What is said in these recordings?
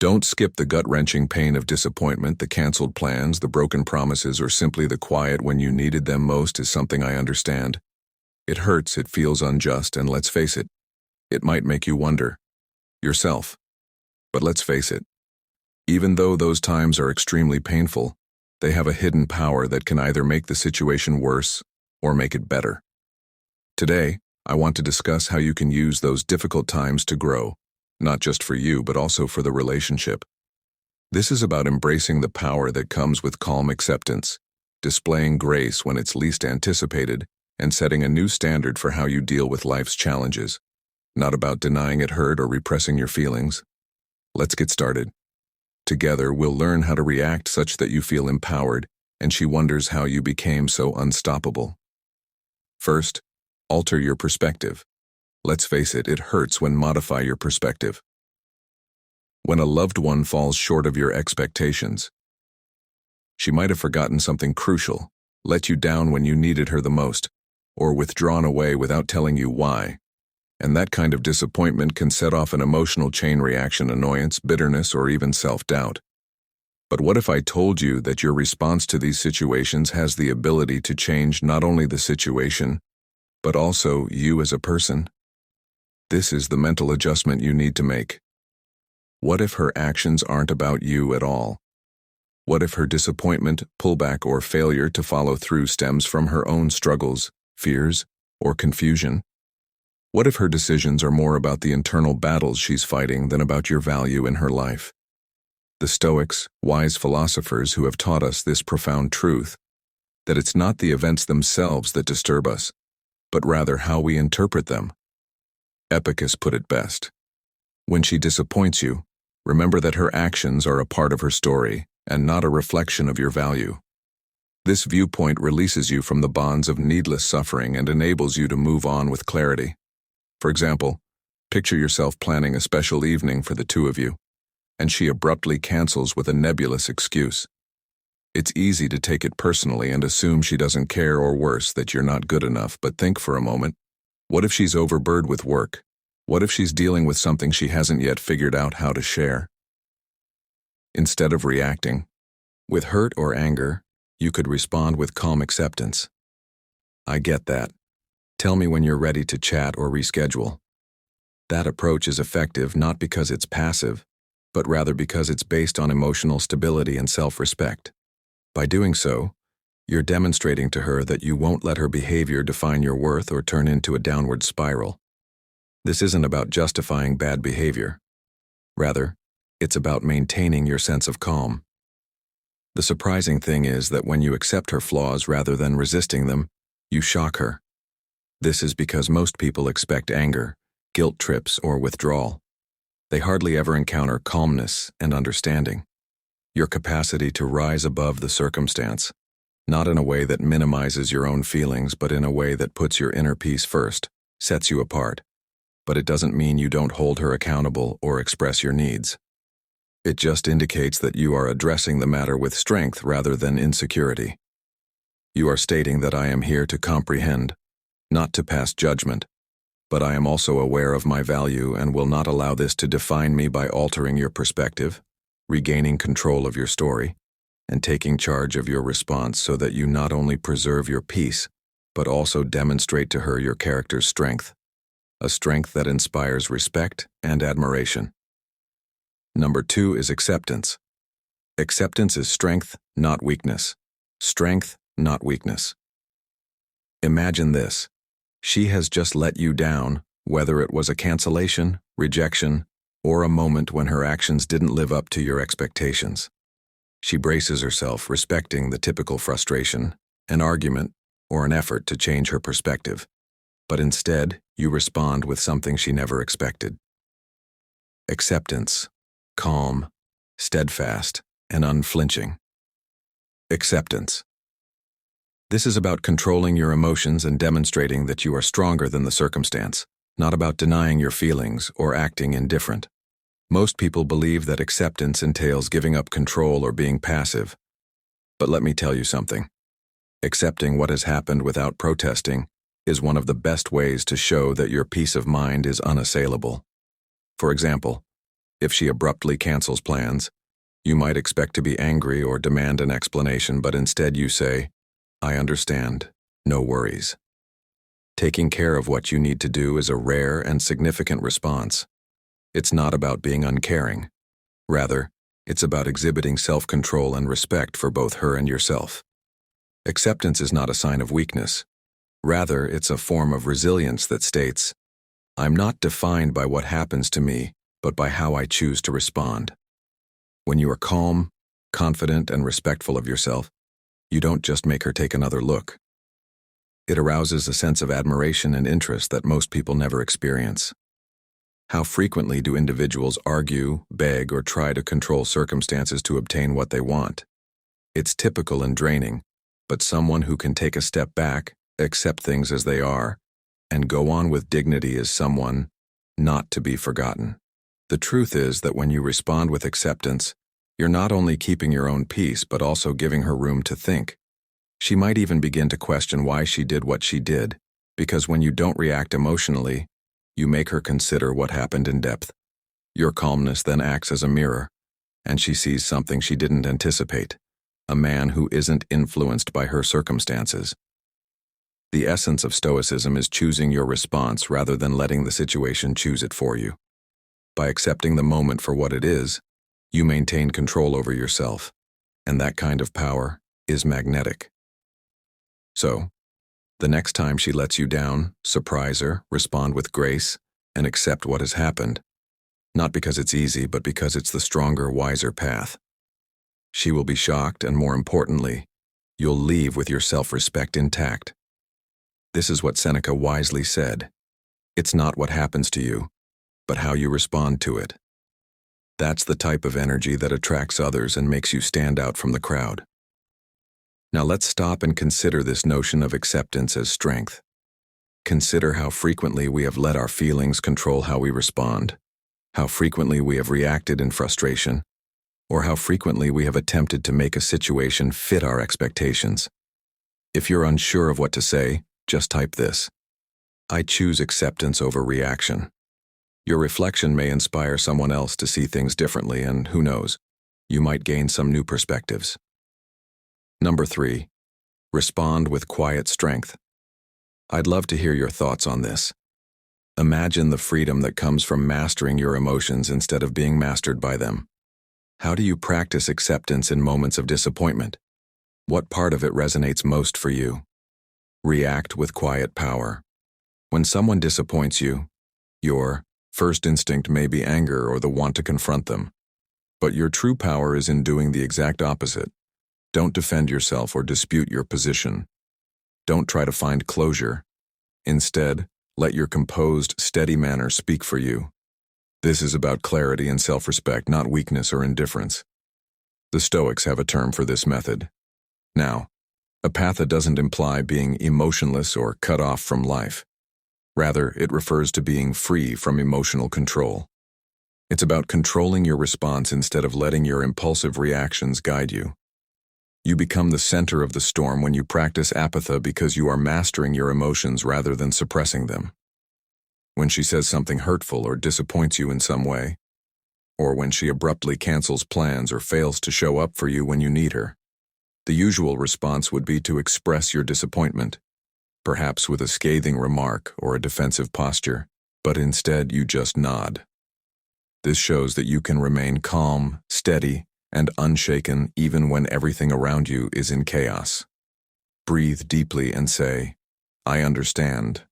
Don't skip the gut-wrenching pain of disappointment, the canceled plans, the broken promises, or simply the quiet when you needed them most is something I understand. It hurts, it feels unjust, and let's face it, it might make you wonder yourself. But let's face it, even though those times are extremely painful, they have a hidden power that can either make the situation worse or make it better. Today, I want to discuss how you can use those difficult times to grow, not just for you, but also for the relationship. This is about embracing the power that comes with calm acceptance, displaying grace when it's least anticipated, and setting a new standard for how you deal with life's challenges. Not about denying it hurt or repressing your feelings. Let's get started. Together, we'll learn how to react such that you feel empowered, and she wonders how you became so unstoppable. First, alter your perspective. Let's face it, it hurts when modify your perspective. When a loved one falls short of your expectations, she might have forgotten something crucial, let you down when you needed her the most, or withdrawn away without telling you why. And that kind of disappointment can set off an emotional chain reaction, annoyance, bitterness, or even self-doubt. But what if I told you that your response to these situations has the ability to change not only the situation, but also you as a person? This is the mental adjustment you need to make. What if her actions aren't about you at all? What if her disappointment, pullback, or failure to follow through stems from her own struggles, fears, or confusion? What if her decisions are more about the internal battles she's fighting than about your value in her life? The Stoics, wise philosophers who have taught us this profound truth, that it's not the events themselves that disturb us, but rather how we interpret them. Epicus put it best. When she disappoints you, remember that her actions are a part of her story and not a reflection of your value. This viewpoint releases you from the bonds of needless suffering and enables you to move on with clarity. For example, picture yourself planning a special evening for the two of you, and she abruptly cancels with a nebulous excuse. It's easy to take it personally and assume she doesn't care, or worse, that you're not good enough, but think for a moment. What if she's overburdened with work? What if she's dealing with something she hasn't yet figured out how to share? Instead of reacting with hurt or anger, you could respond with calm acceptance. I get that. Tell me when you're ready to chat or reschedule. That approach is effective not because it's passive, but rather because it's based on emotional stability and self-respect. By doing so, you're demonstrating to her that you won't let her behavior define your worth or turn into a downward spiral. This isn't about justifying bad behavior. Rather, it's about maintaining your sense of calm. The surprising thing is that when you accept her flaws rather than resisting them, you shock her. This is because most people expect anger, guilt trips, or withdrawal. They hardly ever encounter calmness and understanding. Your capacity to rise above the circumstance, not in a way that minimizes your own feelings, but in a way that puts your inner peace first, sets you apart. But it doesn't mean you don't hold her accountable or express your needs. It just indicates that you are addressing the matter with strength rather than insecurity. You are stating that I am here to comprehend, not to pass judgment, but I am also aware of my value and will not allow this to define me by altering your perspective, regaining control of your story, and taking charge of your response so that you not only preserve your peace, but also demonstrate to her your character's strength, a strength that inspires respect and admiration. Number 2 is acceptance. Acceptance is strength, not weakness. Strength, not weakness. Imagine this. She has just let you down, whether it was a cancellation, rejection, or a moment when her actions didn't live up to your expectations. She braces herself, respecting the typical frustration, an argument, or an effort to change her perspective. But instead, you respond with something she never expected. Acceptance, calm, steadfast, and unflinching. Acceptance. This is about controlling your emotions and demonstrating that you are stronger than the circumstance, not about denying your feelings or acting indifferent. Most people believe that acceptance entails giving up control or being passive. But let me tell you something. Accepting what has happened without protesting is one of the best ways to show that your peace of mind is unassailable. For example, If she abruptly cancels plans, you might expect to be angry or demand an explanation, but instead you say, "I understand, no worries." Taking care of what you need to do is a rare and significant response. It's not about being uncaring. Rather, it's about exhibiting self-control and respect for both her and yourself. Acceptance is not a sign of weakness. Rather, it's a form of resilience that states, "I'm not defined by what happens to me, but by how I choose to respond." When you are calm, confident, and respectful of yourself, you don't just make her take another look. It arouses a sense of admiration and interest that most people never experience. How frequently do individuals argue, beg, or try to control circumstances to obtain what they want? It's typical and draining, but someone who can take a step back, accept things as they are, and go on with dignity is someone not to be forgotten. The truth is that when you respond with acceptance, you're not only keeping your own peace but also giving her room to think. She might even begin to question why she did what she did, because when you don't react emotionally, you make her consider what happened in depth. Your calmness then acts as a mirror, and she sees something she didn't anticipate, a man who isn't influenced by her circumstances. The essence of Stoicism is choosing your response rather than letting the situation choose it for you. By accepting the moment for what it is, you maintain control over yourself, and that kind of power is magnetic. So, the next time she lets you down, surprise her, respond with grace, and accept what has happened. Not because it's easy, but because it's the stronger, wiser path. She will be shocked, and more importantly, you'll leave with your self-respect intact. This is what Seneca wisely said. It's not what happens to you, but how you respond to it. That's the type of energy that attracts others and makes you stand out from the crowd. Now let's stop and consider this notion of acceptance as strength. Consider how frequently we have let our feelings control how we respond, how frequently we have reacted in frustration, or how frequently we have attempted to make a situation fit our expectations. If you're unsure of what to say, just type this: "I choose acceptance over reaction." Your reflection may inspire someone else to see things differently, and who knows, you might gain some new perspectives. Number 3, respond with quiet strength. I'd love to hear your thoughts on this. Imagine the freedom that comes from mastering your emotions instead of being mastered by them. How do you practice acceptance in moments of disappointment? What part of it resonates most for you? React with quiet power. When someone disappoints you, your first instinct may be anger or the want to confront them. But your true power is in doing the exact opposite. Don't defend yourself or dispute your position. Don't try to find closure. Instead, let your composed, steady manner speak for you. This is about clarity and self-respect, not weakness or indifference. The Stoics have a term for this method. Now, apatha doesn't imply being emotionless or cut off from life. Rather, it refers to being free from emotional control. It's about controlling your response instead of letting your impulsive reactions guide you. You become the center of the storm when you practice apatha because you are mastering your emotions rather than suppressing them. When she says something hurtful or disappoints you in some way, or when she abruptly cancels plans or fails to show up for you when you need her, the usual response would be to express your disappointment, perhaps with a scathing remark or a defensive posture, but instead you just nod. This shows that you can remain calm, steady, and unshaken even when everything around you is in chaos. Breathe deeply and say, "I understand,"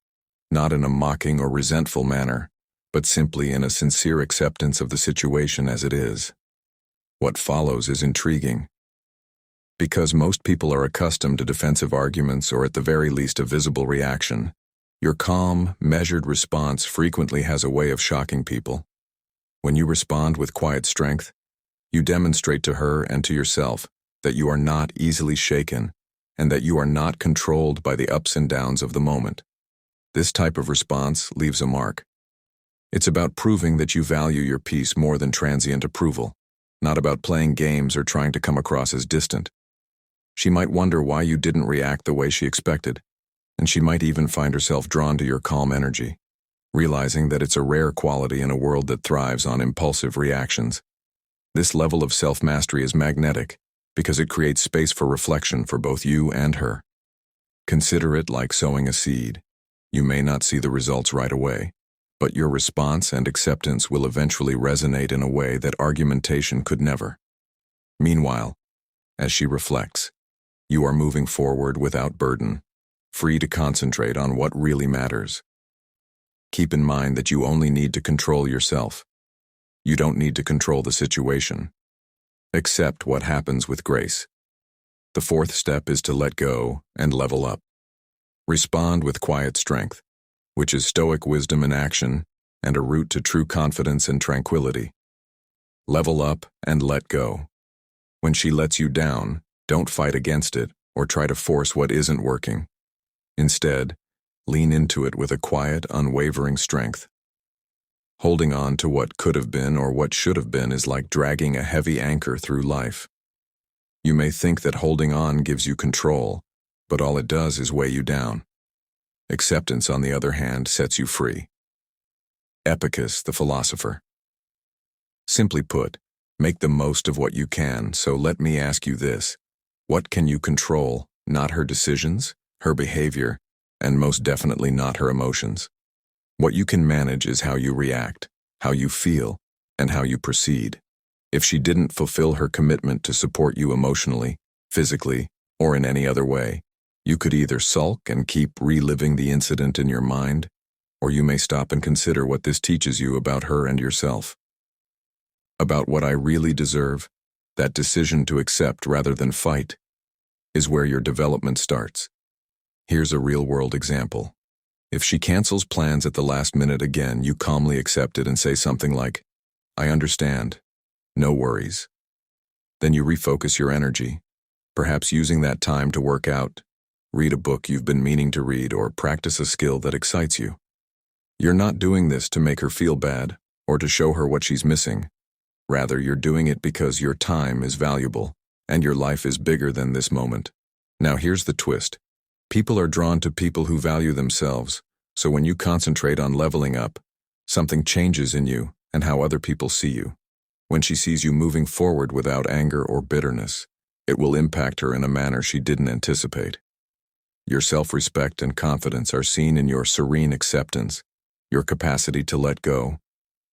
not in a mocking or resentful manner, but simply in a sincere acceptance of the situation as it is. What follows is intriguing. Because most people are accustomed to defensive arguments or at the very least a visible reaction, your calm, measured response frequently has a way of shocking people. When you respond with quiet strength, you demonstrate to her and to yourself that you are not easily shaken and that you are not controlled by the ups and downs of the moment. This type of response leaves a mark. It's about proving that you value your peace more than transient approval, not about playing games or trying to come across as distant. She might wonder why you didn't react the way she expected, and she might even find herself drawn to your calm energy. realizing that it's a rare quality in a world that thrives on impulsive reactions. This level of self-mastery is magnetic because it creates space for reflection for both you and her. Consider it like sowing a seed. You may not see the results right away, but your response and acceptance will eventually resonate in a way that argumentation could never. Meanwhile, as she reflects, you are moving forward without burden, free to concentrate on what really matters. Keep in mind that you only need to control yourself. You don't need to control the situation. Accept what happens with grace. The fourth step is to let go and level up. Respond with quiet strength, which is Stoic wisdom in action and a route to true confidence and tranquility. Level up and let go. When she lets you down, don't fight against it or try to force what isn't working. Instead, lean into it with a quiet, unwavering strength. Holding on to what could have been or what should have been is like dragging a heavy anchor through life. You may think that holding on gives you control, but all it does is weigh you down. Acceptance, on the other hand, sets you free. Epicus, the philosopher. Simply put, make the most of what you can, so let me ask you this. What can you control? Not her decisions, her behavior, and most definitely not her emotions. What you can manage is how you react, how you feel, and how you proceed. If she didn't fulfill her commitment to support you emotionally, physically, or in any other way, you could either sulk and keep reliving the incident in your mind, or you may stop and consider what this teaches you about her and yourself. About what I really deserve, that decision to accept rather than fight, is where your development starts. Here's a real-world example. If she cancels plans at the last minute again, you calmly accept it and say something like, "I understand. No worries." Then you refocus your energy, perhaps using that time to work out, read a book you've been meaning to read, or practice a skill that excites you. You're not doing this to make her feel bad or to show her what she's missing. Rather, you're doing it because your time is valuable and your life is bigger than this moment. Now here's the twist. People are drawn to people who value themselves, so when you concentrate on leveling up, something changes in you and how other people see you. When she sees you moving forward without anger or bitterness, it will impact her in a manner she didn't anticipate. Your self-respect and confidence are seen in your serene acceptance, your capacity to let go,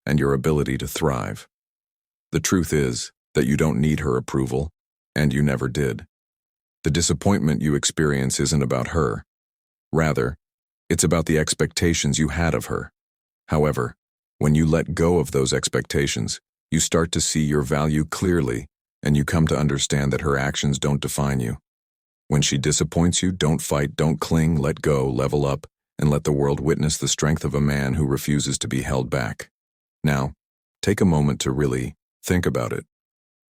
and your ability to thrive. The truth is that you don't need her approval, and you never did. The disappointment you experience isn't about her. Rather, it's about the expectations you had of her. However, when you let go of those expectations, you start to see your value clearly, and you come to understand that her actions don't define you. When she disappoints you, don't fight, don't cling, let go, level up, and let the world witness the strength of a man who refuses to be held back. Now, take a moment to really think about it.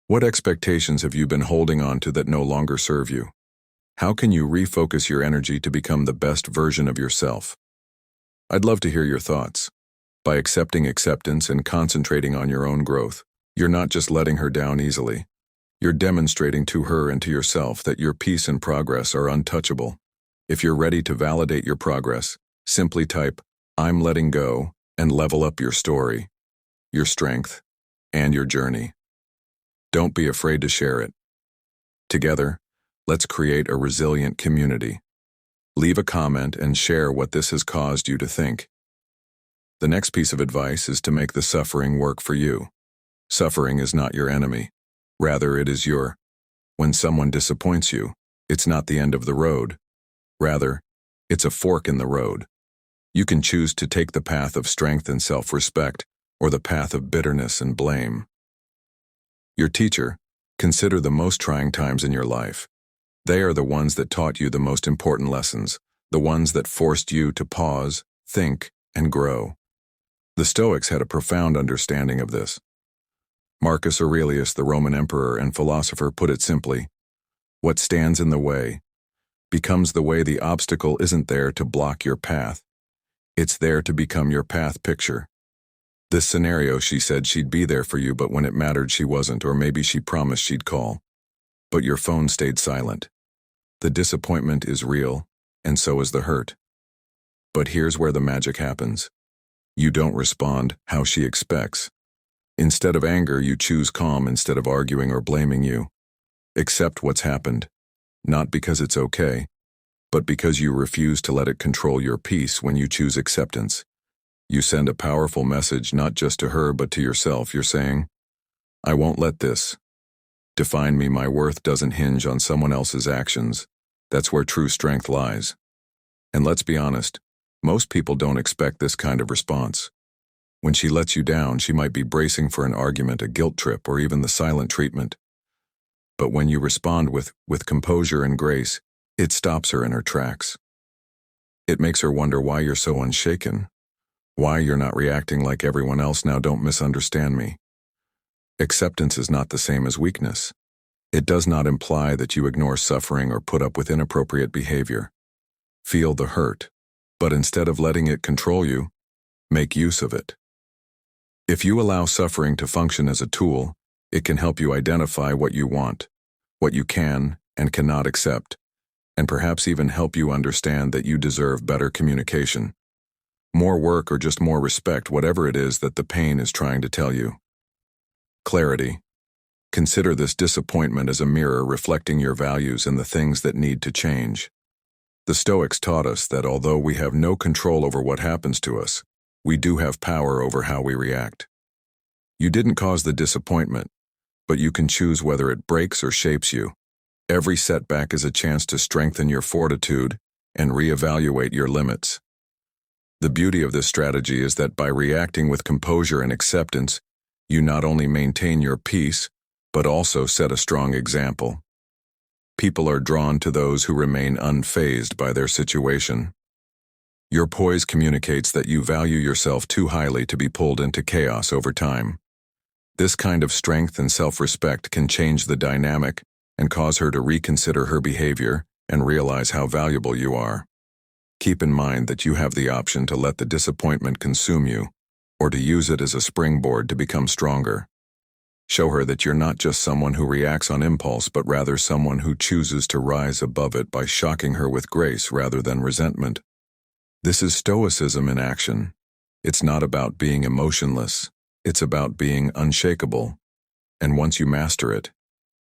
What expectations have you been holding on to that no longer serve you? How can you refocus your energy to become the best version of yourself? I'd love to hear your thoughts. By accepting acceptance and concentrating on your own growth, you're not just letting her down easily. You're demonstrating to her and to yourself that your peace and progress are untouchable. If you're ready to validate your progress, simply type, "I'm letting go," and level up your story, your strength, and your journey. Don't be afraid to share it. Together, let's create a resilient community. Leave a comment and share what this has caused you to think. The next piece of advice is to make the suffering work for you. Suffering is not your enemy. Rather, it is your. When someone disappoints you, it's not the end of the road. Rather, it's a fork in the road. You can choose to take the path of strength and self-respect, or the path of bitterness and blame. Your teacher, consider the most trying times in your life. They are the ones that taught you the most important lessons, the ones that forced you to pause, think, and grow. The Stoics had a profound understanding of this. Marcus Aurelius, the Roman emperor and philosopher, put it simply, "What stands in the way becomes the way. The obstacle isn't there to block your path. It's there to become your path picture." This scenario, she said she'd be there for you, but when it mattered she wasn't, or maybe she promised she'd call. But your phone stayed silent. The disappointment is real, and so is the hurt. But here's where the magic happens. You don't respond how she expects. Instead of anger, you choose calm instead of arguing or blaming you. Accept what's happened, not because it's okay, but because you refuse to let it control your peace. When you choose acceptance, you send a powerful message not just to her but to yourself. You're saying, I won't let this define me. My worth doesn't hinge on someone else's actions. That's where true strength lies. And let's be honest, most people don't expect this kind of response. When she lets you down, she might be bracing for an argument, a guilt trip, or even the silent treatment. But when you respond with composure and grace, it stops her in her tracks. It makes her wonder why you're so unshaken, why you're not reacting like everyone else. Now, don't misunderstand me. Acceptance is not the same as weakness. It does not imply that you ignore suffering or put up with inappropriate behavior. Feel the hurt, but instead of letting it control you, make use of it. If you allow suffering to function as a tool, it can help you identify what you want, what you can and cannot accept, and perhaps even help you understand that you deserve better communication, more work, or just more respect, whatever it is that the pain is trying to tell you. Clarity. Consider this disappointment as a mirror reflecting your values and the things that need to change. The Stoics taught us that although we have no control over what happens to us, we do have power over how we react. You didn't cause the disappointment, but you can choose whether it breaks or shapes you. Every setback is a chance to strengthen your fortitude and reevaluate your limits. The beauty of this strategy is that by reacting with composure and acceptance, you not only maintain your peace, but also set a strong example. People are drawn to those who remain unfazed by their situation. Your poise communicates that you value yourself too highly to be pulled into chaos over time. This kind of strength and self-respect can change the dynamic and cause her to reconsider her behavior and realize how valuable you are. Keep in mind that you have the option to let the disappointment consume you, or to use it as a springboard to become stronger. Show her that you're not just someone who reacts on impulse, but rather someone who chooses to rise above it by shocking her with grace rather than resentment. This is Stoicism in action. It's not about being emotionless, it's about being unshakable. And once you master it,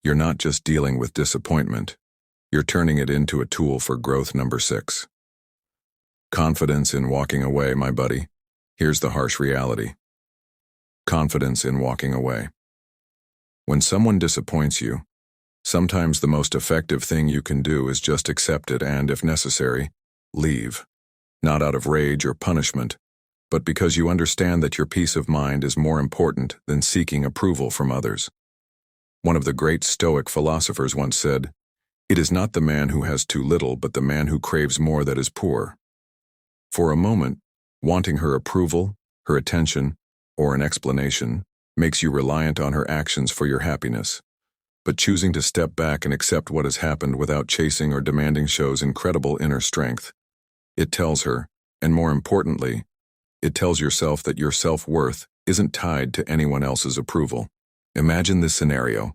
you're not just dealing with disappointment, you're turning it into a tool for growth. Number 6. Confidence in walking away, my buddy. Here's the harsh reality. Confidence in walking away. When someone disappoints you, sometimes the most effective thing you can do is just accept it and, if necessary, leave. Not out of rage or punishment, but because you understand that your peace of mind is more important than seeking approval from others. One of the great Stoic philosophers once said, "It is not the man who has too little, but the man who craves more that is poor." For a moment, wanting her approval, her attention, or an explanation makes you reliant on her actions for your happiness. But choosing to step back and accept what has happened without chasing or demanding shows incredible inner strength. It tells her, and more importantly, it tells yourself that your self-worth isn't tied to anyone else's approval. Imagine this scenario.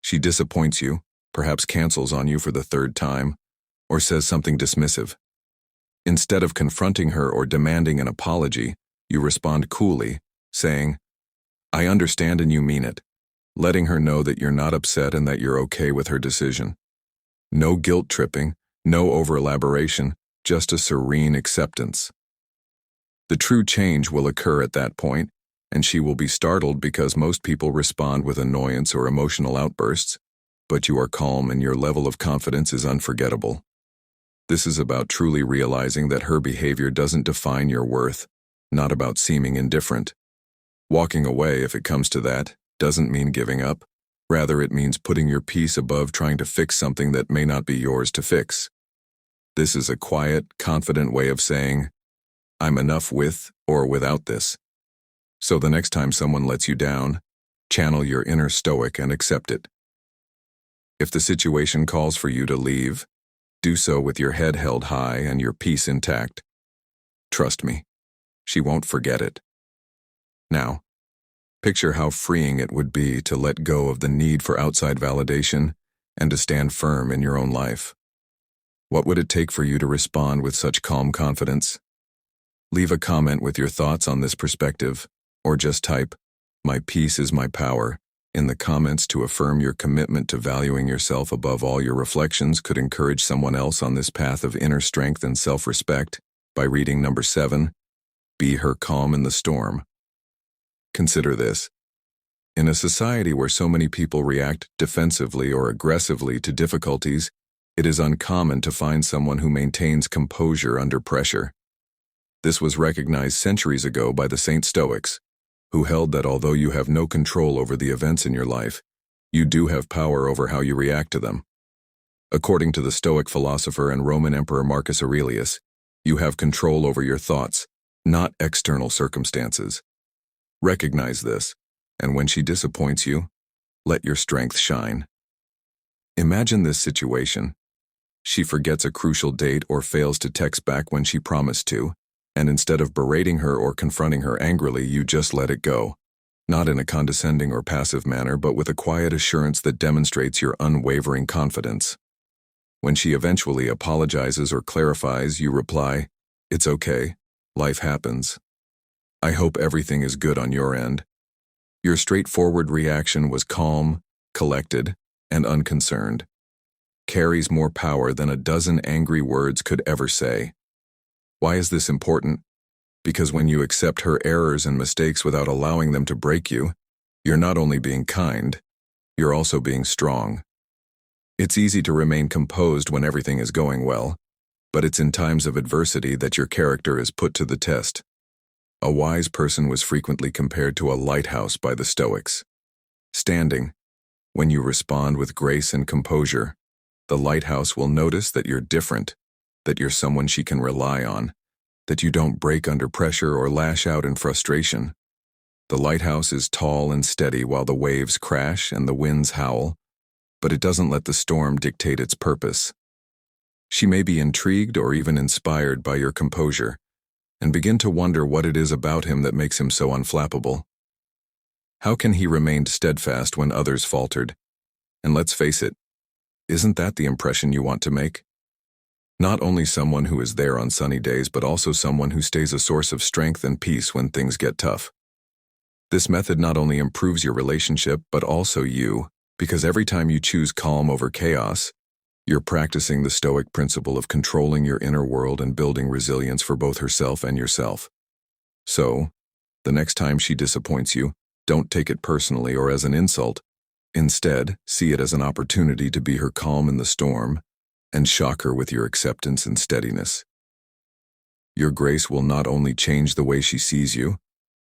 She disappoints you, perhaps cancels on you for the 3rd time, or says something dismissive. Instead of confronting her or demanding an apology, you respond coolly, saying, "I understand and you mean it," letting her know that you're not upset and that you're okay with her decision. No guilt tripping, no over-elaboration, just a serene acceptance. The true change will occur at that point, and she will be startled because most people respond with annoyance or emotional outbursts, but you are calm and your level of confidence is unforgettable. This is about truly realizing that her behavior doesn't define your worth, not about seeming indifferent. Walking away, if it comes to that, doesn't mean giving up. Rather, it means putting your peace above trying to fix something that may not be yours to fix. This is a quiet, confident way of saying, "I'm enough with or without this." So the next time someone lets you down, channel your inner Stoic and accept it. If the situation calls for you to leave, do so with your head held high and your peace intact. Trust me, she won't forget it. Now, picture how freeing it would be to let go of the need for outside validation and to stand firm in your own life. What would it take for you to respond with such calm confidence? Leave a comment with your thoughts on this perspective, or just type, "My peace is my power," in the comments to affirm your commitment to valuing yourself above all. Your reflections could encourage someone else on this path of inner strength and self-respect by reading number 7, Be Her Calm in the Storm. Consider this. In a society where so many people react defensively or aggressively to difficulties, it is uncommon to find someone who maintains composure under pressure. This was recognized centuries ago by the Saint Stoics, who held that although you have no control over the events in your life, you do have power over how you react to them. According to the Stoic philosopher and Roman Emperor Marcus Aurelius, you have control over your thoughts, not external circumstances. Recognize this, and when she disappoints you, let your strength shine. Imagine this situation. She forgets a crucial date or fails to text back when she promised to, and instead of berating her or confronting her angrily, you just let it go. Not in a condescending or passive manner, but with a quiet assurance that demonstrates your unwavering confidence. When she eventually apologizes or clarifies, you reply, "It's okay, life happens. I hope everything is good on your end." Your straightforward reaction was calm, collected, and unconcerned. Carries more power than a dozen angry words could ever say. Why is this important? Because when you accept her errors and mistakes without allowing them to break you, you're not only being kind, you're also being strong. It's easy to remain composed when everything is going well, but it's in times of adversity that your character is put to the test. A wise person was frequently compared to a lighthouse by the Stoics. Standing, when you respond with grace and composure, the lighthouse will notice that you're different, that you're someone she can rely on, that you don't break under pressure or lash out in frustration. The lighthouse is tall and steady while the waves crash and the winds howl, but it doesn't let the storm dictate its purpose. She may be intrigued or even inspired by your composure, and begin to wonder what it is about him that makes him so unflappable. How can he remain steadfast when others faltered? And let's face it, isn't that the impression you want to make? Not only someone who is there on sunny days, but also someone who stays a source of strength and peace when things get tough. This method not only improves your relationship, but also you, because every time you choose calm over chaos, you're practicing the Stoic principle of controlling your inner world and building resilience for both herself and yourself. So, the next time she disappoints you, don't take it personally or as an insult. Instead, see it as an opportunity to be her calm in the storm and shock her with your acceptance and steadiness. Your grace will not only change the way she sees you,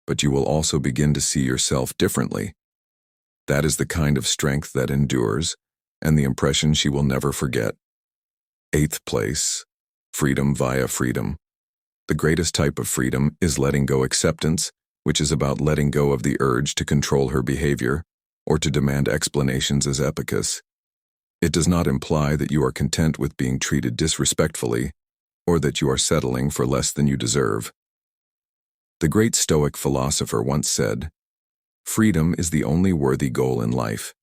but you will also begin to see yourself differently. That is the kind of strength that endures, and the impression she will never forget. 8th place, freedom via freedom. The greatest type of freedom is letting go acceptance, which is about letting go of the urge to control her behavior or to demand explanations as epicus. It does not imply that you are content with being treated disrespectfully or that you are settling for less than you deserve. The great Stoic philosopher once said, "Freedom is the only worthy goal in life.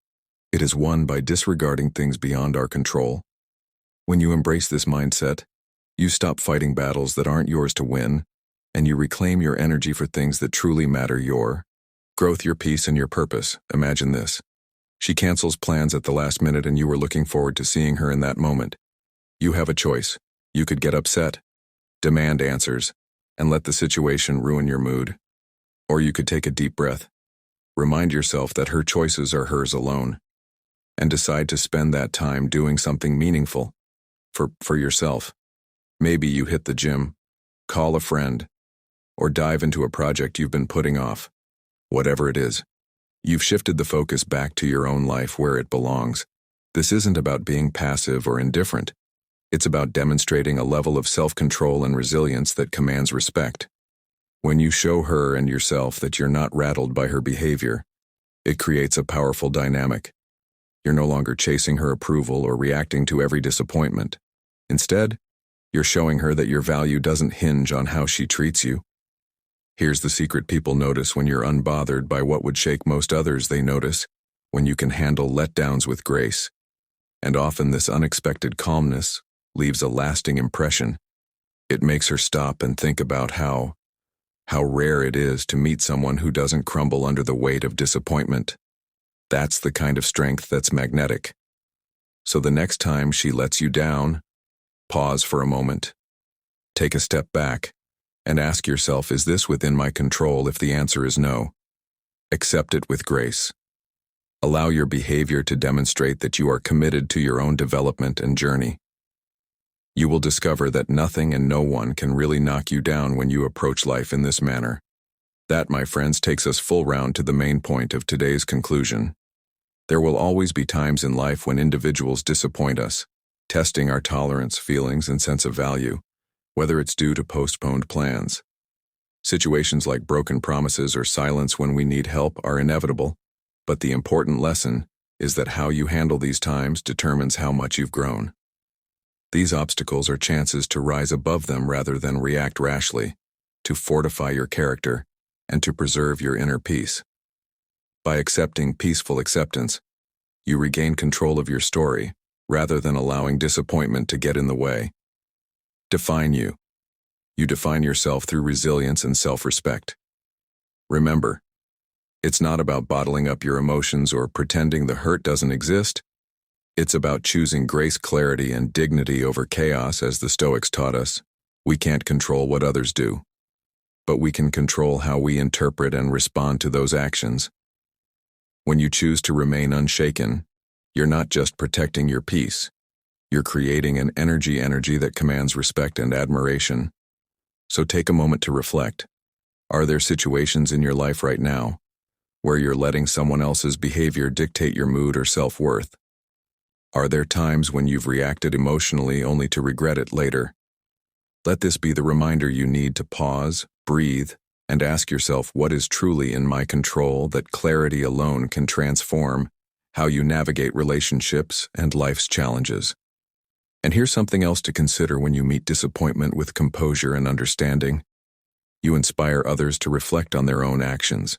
It is won by disregarding things beyond our control." When you embrace this mindset, you stop fighting battles that aren't yours to win, and you reclaim your energy for things that truly matter: your growth, your peace, and your purpose. Imagine this. She cancels plans at the last minute and you were looking forward to seeing her in that moment. You have a choice. You could get upset, demand answers, and let the situation ruin your mood. Or you could take a deep breath, remind yourself that her choices are hers alone, and decide to spend that time doing something meaningful for yourself. Maybe you hit the gym, call a friend, or dive into a project you've been putting off. Whatever it is, you've shifted the focus back to your own life where it belongs. This isn't about being passive or indifferent. It's about demonstrating a level of self-control and resilience that commands respect. When you show her and yourself that you're not rattled by her behavior, it creates a powerful dynamic. You're no longer chasing her approval or reacting to every disappointment. Instead, you're showing her that your value doesn't hinge on how she treats you. Here's the secret people notice when you're unbothered by what would shake most others. They notice when you can handle letdowns with grace. And often this unexpected calmness leaves a lasting impression. It makes her stop and think about how rare it is to meet someone who doesn't crumble under the weight of disappointment. That's the kind of strength that's magnetic. So the next time she lets you down, pause for a moment. Take a step back and ask yourself, is this within my control? If the answer is no, accept it with grace. Allow your behavior to demonstrate that you are committed to your own development and journey. You will discover that nothing and no one can really knock you down when you approach life in this manner. That, my friends, takes us full round to the main point of today's conclusion. There will always be times in life when individuals disappoint us, testing our tolerance, feelings, and sense of value, whether it's due to postponed plans. Situations like broken promises or silence when we need help are inevitable, but the important lesson is that how you handle these times determines how much you've grown. These obstacles are chances to rise above them rather than react rashly, to fortify your character, and to preserve your inner peace. By accepting peaceful acceptance, you regain control of your story rather than allowing disappointment to get in the way. Define you. You define yourself through resilience and self-respect. Remember, it's not about bottling up your emotions or pretending the hurt doesn't exist. It's about choosing grace, clarity, and dignity over chaos, as the Stoics taught us. We can't control what others do, but we can control how we interpret and respond to those actions. When you choose to remain unshaken, you're not just protecting your peace. You're creating an energy that commands respect and admiration. So take a moment to reflect. Are there situations in your life right now where you're letting someone else's behavior dictate your mood or self-worth? Are there times when you've reacted emotionally only to regret it later? Let this be the reminder you need to pause, breathe, and ask yourself, what is truly in my control? That clarity alone can transform how you navigate relationships and life's challenges. And here's something else to consider when you meet disappointment with composure and understanding. You inspire others to reflect on their own actions.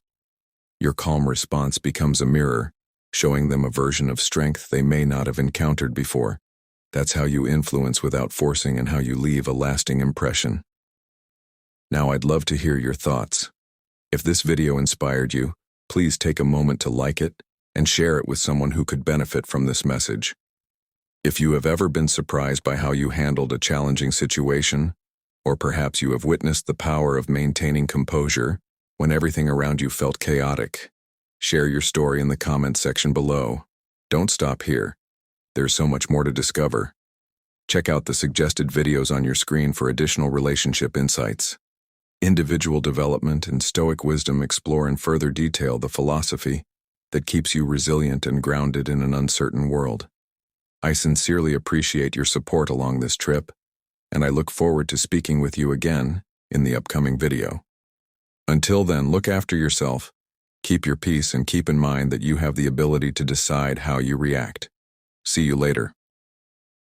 Your calm response becomes a mirror, showing them a version of strength they may not have encountered before. That's how you influence without forcing and how you leave a lasting impression. Now I'd love to hear your thoughts. If this video inspired you, please take a moment to like it and share it with someone who could benefit from this message. If you have ever been surprised by how you handled a challenging situation, or perhaps you have witnessed the power of maintaining composure when everything around you felt chaotic, share your story in the comments section below. Don't stop here. There's so much more to discover. Check out the suggested videos on your screen for additional relationship insights. Individual development and Stoic wisdom explore in further detail the philosophy that keeps you resilient and grounded in an uncertain world. I sincerely appreciate your support along this trip, and I look forward to speaking with you again in the upcoming video. Until then, look after yourself, keep your peace, and keep in mind that you have the ability to decide how you react. See you later.